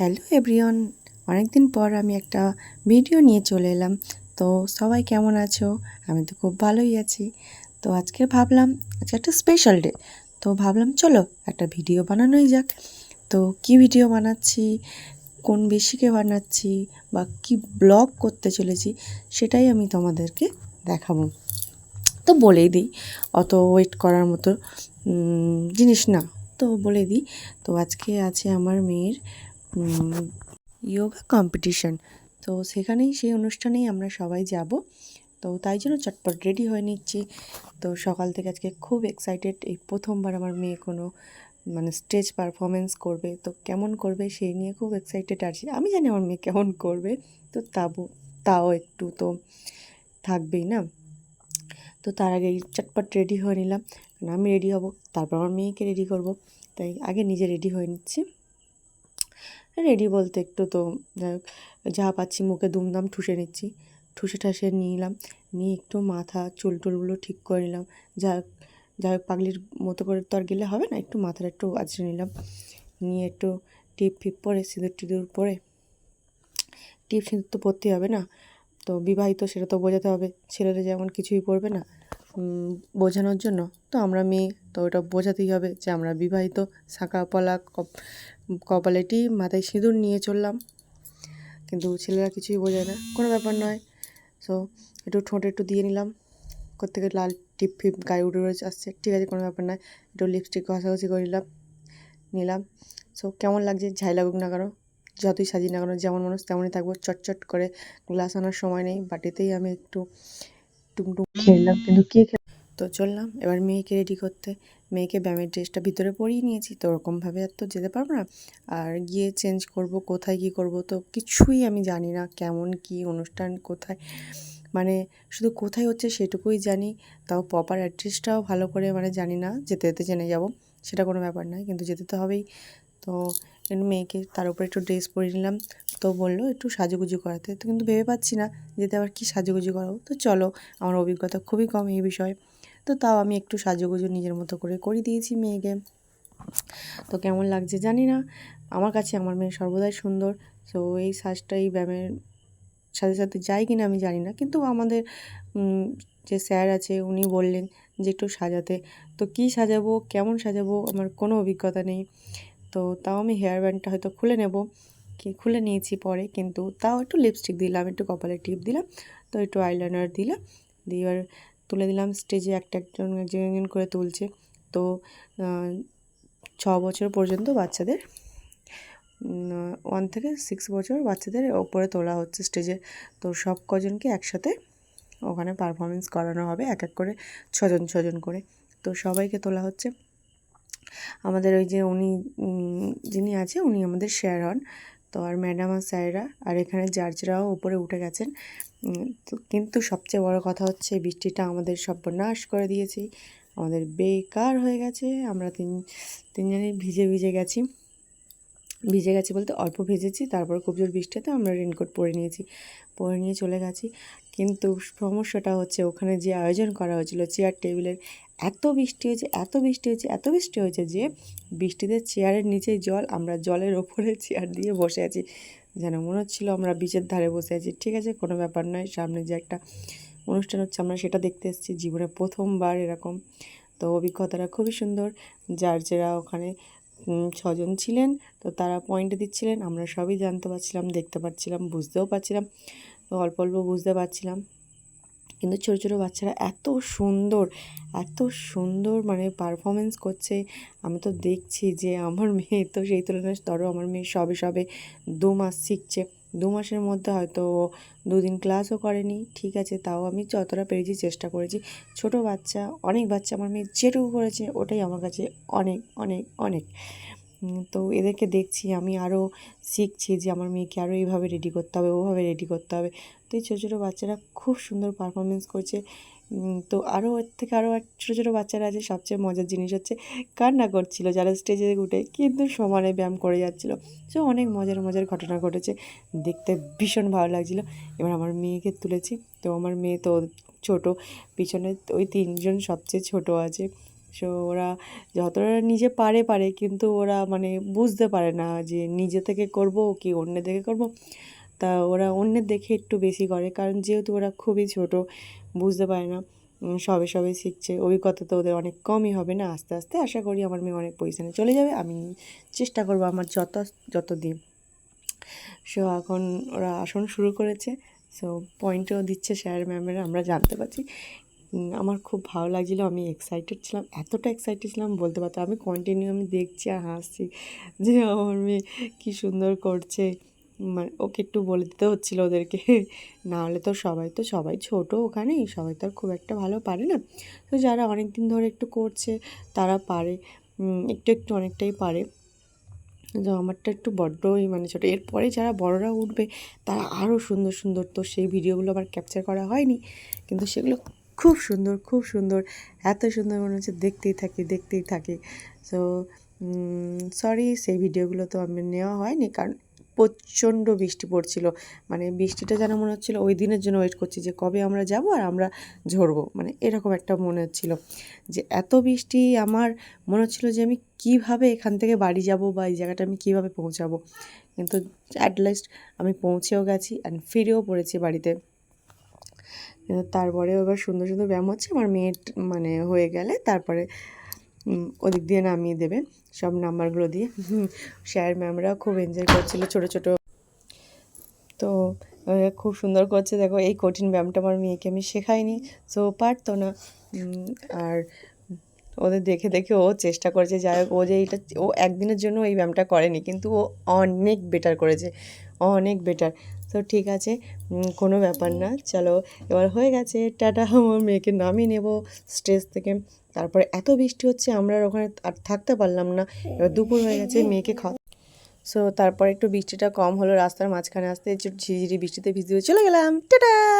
Hello everyone, অনেকদিন পর আমি একটা ভিডিও নিয়ে চলে এলাম। তো সবাই কেমন আছো? আমি তো খুব ভালোই আছি। তো আজকে ভাবলাম আজকে একটা স্পেশাল ডে, তো ভাবলাম চলো একটা ভিডিও বানানোই যাক। তো কি ভিডিও বানাচ্ছি, কোন বেশিকে বানাচ্ছি বা কি ব্লগ করতে চলেছি, সেটাই আমি তোমাদেরকে দেখাবো। তো বলেই দিই, অত ওয়েট করার মতো জিনিস না, তো বলে দিই। তো আজকে আছে আমার মেয়ের যোগা কম্পিটিশন। তো সেখানেই, সেই অনুষ্ঠানেই আমরা সবাই যাব। তো তাই জন্য চটপট রেডি হয়ে নিচ্ছি। তো সকাল থেকে আজকে খুব এক্সাইটেড, এই প্রথমবার আমার মেয়ে কোনো স্টেজ পারফরমেন্স করবে। তো কেমন করবে সেই নিয়ে খুব এক্সাইটেড আছি। আমি জানি আমার মেয়ে কেমন করবে, তো তাও একটু তো থাকবেই না। তো তার আগেই চটপট রেডি হয়ে নিলাম, কারণ আমি রেডি হব, তারপর আমার মেয়েকে রেডি করব। তাই আগে নিজে রেডি হয়ে নিচ্ছি। রেডি বলতে একটু তো যাই হোক, যা পাচ্ছি মুখে দুমদাম ঠুসে নিচ্ছি, ঠুসে ঠাসে নিলাম। নিয়ে একটু মাথা চুল টুলগুলো ঠিক করে নিলাম। যাই হোক পাগলির মতো করে তো আর গেলে হবে না, একটু মাথাটা একটু আঁচড়ে নিলাম। নিয়ে একটু টিপ ফিপ পরে, সিঁদুর টিঁদুর পরে, টিপ সিঁদুর তো পরতেই হবে না, তো বিবাহিত সেটা তো বোঝাতে হবে। ছেলেরা যেমন কিছুই পরবে না বোঝানোর জন্য, তো আমরা মেয়ে, তো ওটা বোঝাতেই হবে যে আমরা বিবাহিত। শাঁখা পলা কপালে টিপ, মাথায় সিঁদুর নিয়ে চললাম। কিন্তু ছেলেরা কিছুই বোঝায় না, কোনো ব্যাপার নয়। সো একটু ঠোঁটে একটু দিয়ে নিলাম, কোত্থেকে লাল টিপ ফিপ গায়ে উঠে রয়েছে আসছে, ঠিক আছে কোনো ব্যাপার নয়। একটু লিপস্টিক ঘষাঘষি করে নিলাম। সো কেমন লাগছে ঝাই লাগুক না কেন, যতই সাজি না কেন, যেমন মানুষ তেমনই থাকবো। চটচট করে গ্লাস আনার সময় নেই, বাটিতেই আমি একটু টুমটুম খেয়ে নিলাম। কিন্তু কে তো চললাম এবার মেয়েকে রেডি করতে। মেয়েকে ব্যায়ামের ড্রেসটা ভিতরে পরিয়ে নিয়েছি, তো ওরকমভাবে আর তো যেতে পারবো না। আর গিয়ে চেঞ্জ করব, কোথায় কী করব তো কিছুই আমি জানি না, কেমন কি অনুষ্ঠান কোথায়, শুধু কোথায় হচ্ছে সেটুকুই জানি। তাও প্রপার অ্যাড্রেসটাও ভালো করে জানি না, যেতে যেতে জেনে যাব, সেটা কোনো ব্যাপার নয়, কিন্তু যেতে তো হবেই। তো মেয়েকে তার উপরে একটু ড্রেস পরিয়ে নিলাম। তো বললো একটু সাজুগুজু করাতে, তো কিন্তু ভেবে পাচ্ছি না যেতে আবার কী সাজুগুজু করাবো। তো চলো, আমার অভিজ্ঞতা খুবই কম এই বিষয়ে, তো তাও আমি একটু সাজুগুজু নিজের মতো করে দিয়েছি মেয়েকে। তো কেমন লাগছে জানি না, আমার কাছে আমার মেয়ে সর্বদাই সুন্দর। তো এই সাজটাই ব্যায়ামের সাথে সাথে যায় কিনা আমি জানি না, কিন্তু আমাদের যে স্যার আছে উনি বললেন যে একটু সাজাতে। তো কী সাজাবো, কেমন সাজাবো, আমার কোনো অভিজ্ঞতা নেই। তো তাও আমি হেয়ার ব্যান্ডটা হয়তো খুলে নিয়েছি পরে, কিন্তু তাও একটু লিপস্টিক দিলাম, একটু কপালে টিপ দিলাম, তো একটু আইলাইনার দিলাম, দিয়ে এবার তুলে দিলাম স্টেজে। একজন একজন করে তুলছে। তো 6 বছর পর্যন্ত বাচ্চাদের, 1 থেকে 6 বছর বাচ্চাদের ওপরে তোলা হচ্ছে স্টেজে। তো সব কজনকে একসাথে ওখানে পারফরমেন্স করানো হবে, এক এক করে 6জন 6জন করে। তো সবাইকে তোলা হচ্ছে। আমাদের ওই যে উনি যিনি আছে উনি আমাদের শেয়ার হন। তো আর ম্যাডাম আর স্যাররা আর এখানে জাজরাও উপরে উঠে গেছেন। তো কিন্তু সবচেয়ে বড় কথা হচ্ছে বৃষ্টিটা আমাদের সর্বনাশ করে দিয়েছে, আমাদের বেকার হয়ে গেছে। আমরা তিনজনেই ভিজে গেছি বলতে অল্প ভিজেছি, তারপর খুব জোর বৃষ্টিতে আমরা রেনকোট পরে নিয়ে চলে গেছি। কিন্তু সমস্যাটা হচ্ছে ওখানে যে আয়োজন করা হয়েছিল চেয়ার টেবিলের, এত বৃষ্টি হয়েছে যে বৃষ্টিতে চেয়ারের নিচেই জল, আমরা জলের ওপরে চেয়ার দিয়ে বসে আছি, যেন মনে হচ্ছিলো আমরা বিচের ধারে বসে আছি। ঠিক আছে কোনো ব্যাপার নয়, সামনে যে একটা অনুষ্ঠান হচ্ছে আমরা সেটা দেখতে এসেছি, জীবনে প্রথমবার এরকম। তো অভিজ্ঞতাটা খুবই সুন্দর। যারা ওখানে 6জন ছিলেন, তো তারা পয়েন্ট দিচ্ছিলেন, আমরা সবই জানতে পারছিলাম, দেখতে পাচ্ছিলাম, বুঝতেও পারছিলাম। তো অল্প অল্প বুঝতে পারছিলাম, কিন্তু ছোটো ছোটো বাচ্চারা এত সুন্দর পারফরমেন্স করছে। আমি তো দেখছি যে আমার মেয়ে তো সেই তুলনায় আমার মেয়ে সবে 2 মাস শিখছে। 2 মাসের মধ্যে হয়তো 2 দিন ক্লাসও করেনি, ঠিক আছে, তাও আমি যতটা পেরেছি চেষ্টা করেছি। ছোট বাচ্চা, অনেক বাচ্চা, আমার মেয়ে যেটুকু করেছে ওটাই আমার কাছে অনেক অনেক অনেক। তো এদেরকে দেখছি, আমি আরও শিখছি যে আমার মেয়েকে আরও এইভাবে রেডি করতে হবে, ওভাবে রেডি করতে হবে। তো এই ছোটো ছোটো বাচ্চারা খুব সুন্দর পারফরমেন্স করছে। তো আরও এর থেকে আরও ছোটো ছোটো বাচ্চারা আছে, সবচেয়ে মজার জিনিস হচ্ছে কান্না করছিল যারা স্টেজে উঠে, কিন্তু সমানে ব্যায়াম করে যাচ্ছিলো। সো অনেক মজার মজার ঘটনা ঘটেছে, দেখতে ভীষণ ভালো লাগছিলো। এবার আমার মেয়েকে তুলেছি, তো আমার মেয়ে তো ছোটো, পিছনে ওই 3জন সবচেয়ে ছোটো আছে, সো ওরা যতটা নিজে পারে পারে, কিন্তু ওরা মানে বুঝতে পারে না যে নিজে থেকে করব কি অন্যের দেখে করব। তা ওরা অন্যের দেখে একটু বেশি করে, কারণ যেহেতু ওরা খুবই ছোট, বুঝতে পারে না, সবে সবে শিখছে, অভিজ্ঞতা তো ওদের অনেক কমই হবে না। আস্তে আস্তে আশা করি আমার মেয়ে অনেক পজিশানে চলে যাবে, আমি চেষ্টা করব আমার যত দিন। সো এখন ওরা আসন শুরু করেছে, সো পয়েন্টও দিচ্ছে স্যার ম্যামেরা, আমরা জানতে পারছি। আমার খুব ভালো লাগছিলো, আমি এক্সাইটেড ছিলাম, এতটা এক্সাইটেড ছিলাম বলতে পারতাম। আমি দেখছি আর হাসছি যে আমার মেয়ে কী সুন্দর করছে। মানে ওকে একটু বলে দিতে হচ্ছিলো ওদেরকে, না হলে তো সবাই ছোট ওখানে, সবাই তো আর খুব একটা ভালো পারে না। তো যারা অনেক দিন ধরে একটু করছে তারা পারে, একটু অনেকটাই পারে। তো আমারটা একটু বড্ডই মানে ছোটো। এরপরে যারা বড়রা উঠবে তারা আরও সুন্দর সুন্দর, তো সেই ভিডিওগুলো আমার ক্যাপচার করা হয়নি, কিন্তু সেগুলো খুব সুন্দর, এত সুন্দর মনে হচ্ছে দেখতেই থাকি। সো সরি, সেই ভিডিওগুলো তো আমার নেওয়া হয়নি, কারণ প্রচণ্ড বৃষ্টি পড়ছিল। মানে বৃষ্টিটা যেন মনে হচ্ছিলো ওই দিনের জন্য ওয়েট করছি, যে কবে আমরা যাব আর আমরা ঝরবো, মানে এরকম একটা মনে হচ্ছিলো। যে এত বৃষ্টি, আমার মনে হচ্ছিলো যে আমি কীভাবে এখান থেকে বাড়ি যাব বা এই জায়গাটা আমি কীভাবে পৌঁছাবো। কিন্তু অ্যাট লাস্ট আমি পৌঁছেও গেছি অ্যান্ড ফিরেও পড়েছি বাড়িতে। কিন্তু তারপরেও এবার সুন্দর সুন্দর ব্যায়াম হচ্ছে। আমার মেয়ের মানে হয়ে গেলে তারপরে ওদিক দিয়ে নামিয়ে দেবে সব নাম্বারগুলো দিয়ে। স্যার ম্যামরাও খুব এনজয় করছিলো, ছোটো। তো খুব সুন্দর করছে। দেখো, এই কঠিন ব্যায়ামটা আমার মেয়েকে আমি শেখাইনি, সো পারতো না। আর ওদের দেখে দেখে ও চেষ্টা করেছে, যাই হোক ও একদিনের জন্য এই ব্যায়ামটা করেনি, কিন্তু ও অনেক বেটার করেছে, অনেক বেটার। তো ঠিক আছে, কোনো ব্যাপার না, চলো এবার হয়ে গেছে, টাটা। আমার মেয়েকে নামিয়ে নেব স্টেজ থেকে। তারপরে এত বৃষ্টি হচ্ছে, আমরা ওখানে আর থাকতে পারলাম না, এবার দুপুর হয়ে গেছে, মেয়েকে সো তারপরে একটু বৃষ্টিটা কম হলো, রাস্তার মাঝখানে আসতে একটু ঝিরিঝিরি বৃষ্টিতে ভিজতে চলে গেলাম, টাটা।